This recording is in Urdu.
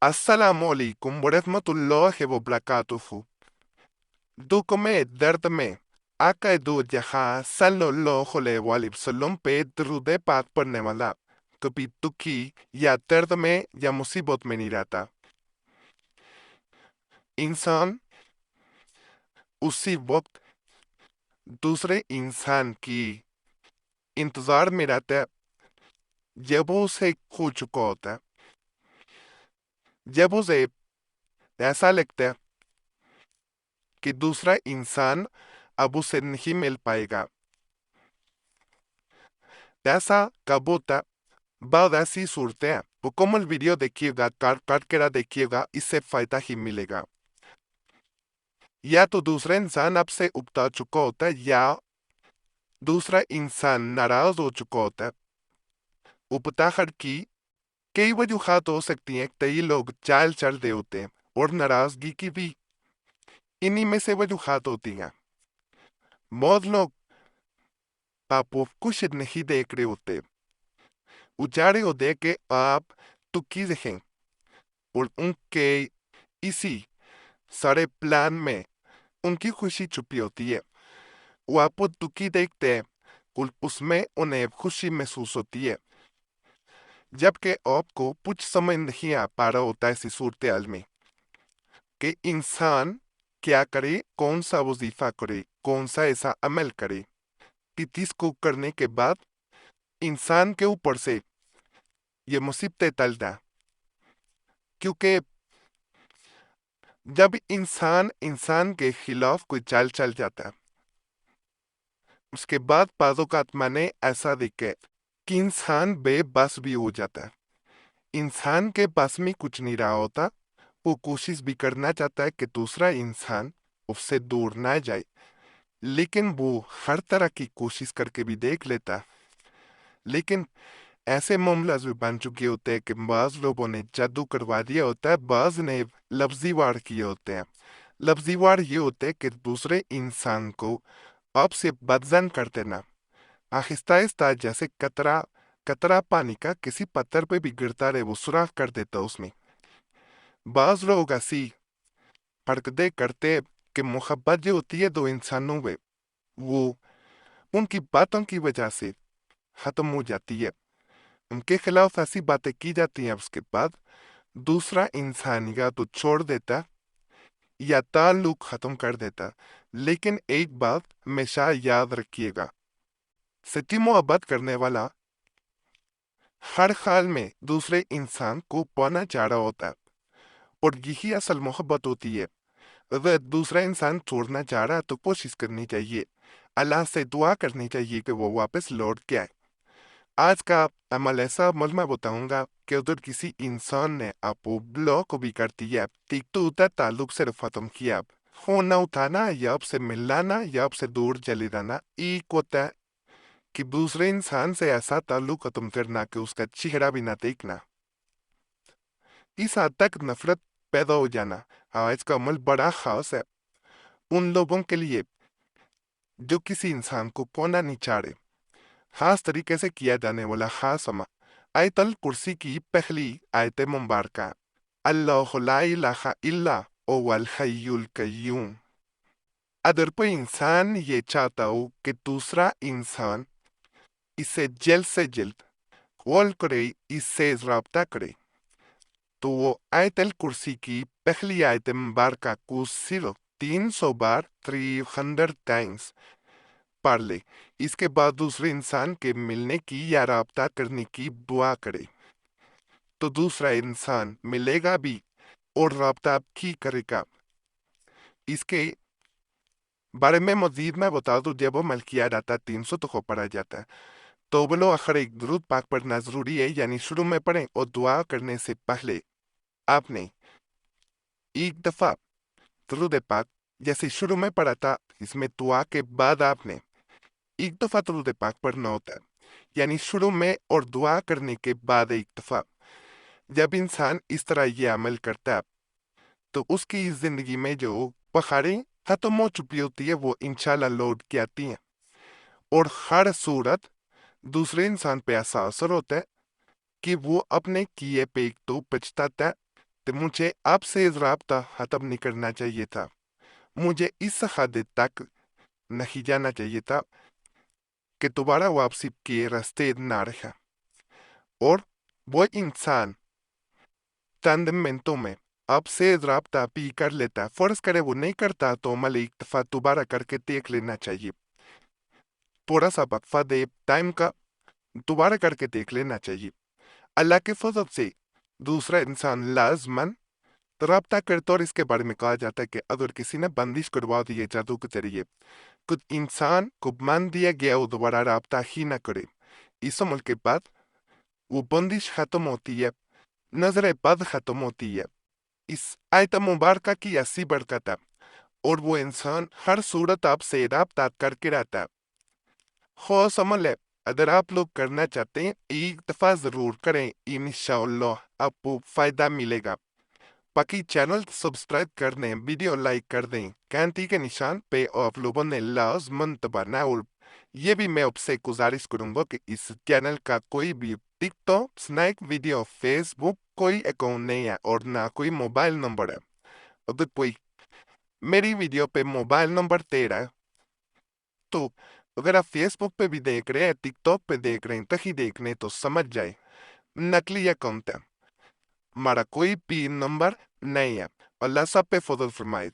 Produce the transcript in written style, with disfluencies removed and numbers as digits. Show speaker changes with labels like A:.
A: السلام علیکم ورحمۃ اللہ وبرکاتہ دکھ میں درد میں عقائد جہاں صلی اللہ علیہ وآلہ وسلم پہ درود پاک پڑھنے والا کبھی دکھی یا درد میں یا مصیبت میں نہیں رہتا۔ انسان اسی وقت دوسرے انسان کی انتظار میں رہتا ہے جب وہ اسے کھو چکا ہوتا ہے، جب اسے ایسا لگتا ہے کہ دوسرا انسان اب اسے نہیں مل پائے گا۔ ایسا کب ہوتا ہے؟ بعض ایسی صورتیں مکمل ویڈیو دیکھیے گا، کاٹ کے دیکھیے گا، اس سے فائدہ ہی ملے گا۔ یا تو دوسرا انسان آپ سے اکتا چکا ہوتا ہے یا دوسرا انسان ناراض ہو چکا ہوتا ہے۔ اکتاہٹ کی کئی وجوہات ہو سکتی ہیں، کئی لوگ چال چل رہے ہوتے ہیں اور ناراضگی کی بھی انہی میں سے وجوہات ہوتی ہیں۔ بہت لوگ آپ کو کچھ نہیں دیکھ رہے ہوتے، اچارے ہوتے کہ آپ دکھی دکھیں اور ان کے اسی سارے پلان میں ان کی خوشی چھپی ہوتی ہے۔ وہ آپ کو دکھی دیکھتے ہیں اور اس میں انہیں خوشی محسوس ہوتی ہے، جبکہ آپ کو کچھ سمجھ نہیں آ پا رہا ہوتا ایسی صورتحال میں کہ انسان کیا کرے، کون سا وظیفہ کرے، کون سا ایسا عمل کرے کہ جس کو کرنے کے بعد انسان کے اوپر سے یہ مصیبتیں ٹل جائیں۔ کیونکہ جب انسان کے خلاف کوئی چال چل جاتا ہے، اس کے بعد بعض اوقات میں نے ایسا دیکھا کہ انسان بے بس بھی ہو جاتا ہے۔ انسان کے پاس میں کچھ نہیں رہا ہوتا، وہ کوشش بھی کرنا چاہتا ہے کہ دوسرا انسان اس سے دور نہ جائے، لیکن وہ ہر طرح کی کوشش کر کے بھی دیکھ لیتا ہے۔ لیکن ایسے معاملات بھی بن چکے ہوتے ہیں کہ بعض لوگوں نے جادو کروا دیا ہوتا ہے، بعض نے لفظی وار کیے ہوتے ہیں۔ لفظی وار یہ ہوتے ہیں کہ دوسرے انسان کو آپ سے بدزن کر دینا، آہستہ آہستہ جیسے قطرہ پانی کا کسی پتھر پہ بھی گرتا رہے، وہ سوراخ کر دیتا اس میں۔ بعض لوگ ایسی حرکتیں کرتے کہ محبت جو ہوتی ہے دو انسانوں میں، وہ ان کی باتوں کی وجہ سے ختم ہو جاتی ہے۔ ان کے خلاف ایسی باتیں کی جاتی ہیں، اس کے بعد دوسرا انسان یا تو چھوڑ دیتا یا تعلق ختم کر دیتا۔ لیکن ایک بات ہمیشہ یاد رکھیے گا، سچی محبت کرنے والا ہر حال میں دوسرے انسان کو پانا چاہ رہا ہوتا ہے، اور یہی اصل محبت ہوتی ہے۔ اگر دوسرا انسان چھوڑنا چاہ رہا ہے تو کوشش کرنی چاہیے، اللہ سے دعا کرنی چاہیے کہ وہ واپس لوٹ کے آئے۔ آج کا عمل ایسا عمل میں بتاؤں گا کہ ادھر کسی انسان نے آپ کو بلاک بھی کر دیا، ٹھیک تو ادھر تعلق سے ختم کیا، فون نہ اٹھانا یا آپ سے ملانا یا آپ سے دور چلے جانا، ایک ہوتا ہے کہ دوسرے انسان سے ایسا تعلق ختم کرنا کہ اس کا چہرہ بھی نہ دیکھنا، اس حد تک نفرت پیدا ہو جانا۔ آج کا عمل بڑا خاص ہے ان لوگوں کے لیے جو کسی انسان کو پانا نہیں چاہ رہے۔ خاص طریقے سے کیا جانے والا خاص عمل آیت الکرسی کی پہلی آیت مبارکہ، اللہ لا الہ الا هو الحی القیوم۔ اگر کوئی انسان یہ چاہتا ہو کہ دوسرا انسان اسے جلد سے جلد کال کرے، اس سے رابطہ کرے، تو وہ آیت الکرسی کی پہلی آیت مبارکہ کو صرف 300 بار 300 ٹائمز پڑھ لے، اس کے بعد دوسرے انسان کے ملنے کی یا رابطہ کرنے کی دعا کرے، تو دوسرا انسان ملے گا بھی اور رابطہ بھی کرے گا۔ اس کے بارے میں مزید میں بتا دوں، جب عمل کیا جاتا ہے 300 تو پڑھا جاتا ہے، تو بلو آخر ایک درود پاک پڑھنا ضروری ہے، یعنی شروع میں پڑھیں اور دعا کرنے سے پہلے آپ نے ایک دفعہ درود پاک جیسے شروع میں پڑھا تھا، اس میں دعا کے بعد آپ نے ایک دفعہ درود پاک پڑھنا ہوتا ہے، یعنی شروع میں اور دعا کرنے کے بعد ایک دفعہ۔ جب انسان اس طرح یہ عمل کرتا ہے تو اس کی زندگی میں جو بخاریں ختم ہو چکی ہوتی ہے وہ انشاءاللہ لوٹ کے آتی ہیں، اور ہر صورت دوسرے انسان پہ ایسا اثر ہوتا ہے کہ وہ اپنے کیے پہ ایک تو پچھتاتا ہے، تو مجھے آپ سے رابطہ ختم نہیں کرنا چاہیے تھا، مجھے اس حد تک نہیں جانا چاہیے تھا کہ دوبارہ واپسی کے راستے نہ رہا، اور وہ انسان چند منٹوں میں آپ سے رابطہ بھی کر لیتا، فرض کرے وہ نہیں کرتا تو مل ایک دفعہ دوبارہ کر کے دیکھ لینا چاہیے، تھوڑا سا وقفہ دے ٹائم کا، دوبارہ کر کے دیکھ لینا چاہیے۔ اللہ کے فضل سے دوسرا انسان لازماً رابطہ کرتا، اور اس کے بارے میں کہا جاتا ہے کہ اگر کسی نے بندش کروا دی ہے جادو کے ذریعے، کچھ انسان کو مان دیا گیا وہ دوبارہ رابطہ ہی نہ کرے، اس عمل کے بعد وہ بندش ختم ہوتی ہے، نظر بد ختم ہوتی ہے۔ اس آیت مبارکہ کی ایسی برکت ہے، اور وہ انسان ہر صورت آپ سے رابطہ کر کے رہتا ہے۔ خاص عمل ہے، اگر آپ لوگ کرنا چاہتے ہیں ایک دفعہ ضرور کریں، انشاءاللہ آپ کو فائدہ ملے گا۔ باقی چینل سبسکرائب کر دیں، ویڈیو لائک کر دیں، گھنٹی کے نشان پہ آپ لوگوں نے لازماً دبانا، اور یہ بھی میں آپ سے گزارش کروں گا کہ اس چینل کا کوئی بھی ٹک ٹاک، سنیک ویڈیو، فیس بک کوئی اکاؤنٹ نہیں ہے، اور نہ کوئی موبائل نمبر ہے۔ اگر کوئی میری ویڈیو پہ موبائل نمبر دے رہا ہے تو اگر آپ فیس بک پہ بھی دیکھ رہے ہیں، ٹک ٹاک پہ دیکھ رہے ہیں، کہیں دیکھ رہے ہیں تو سمجھ جائے نقلی اکاؤنٹ ہے، ہمارا کوئی بھی نمبر نہیں ہے۔ اللہ سب پہ فضل فرمائے۔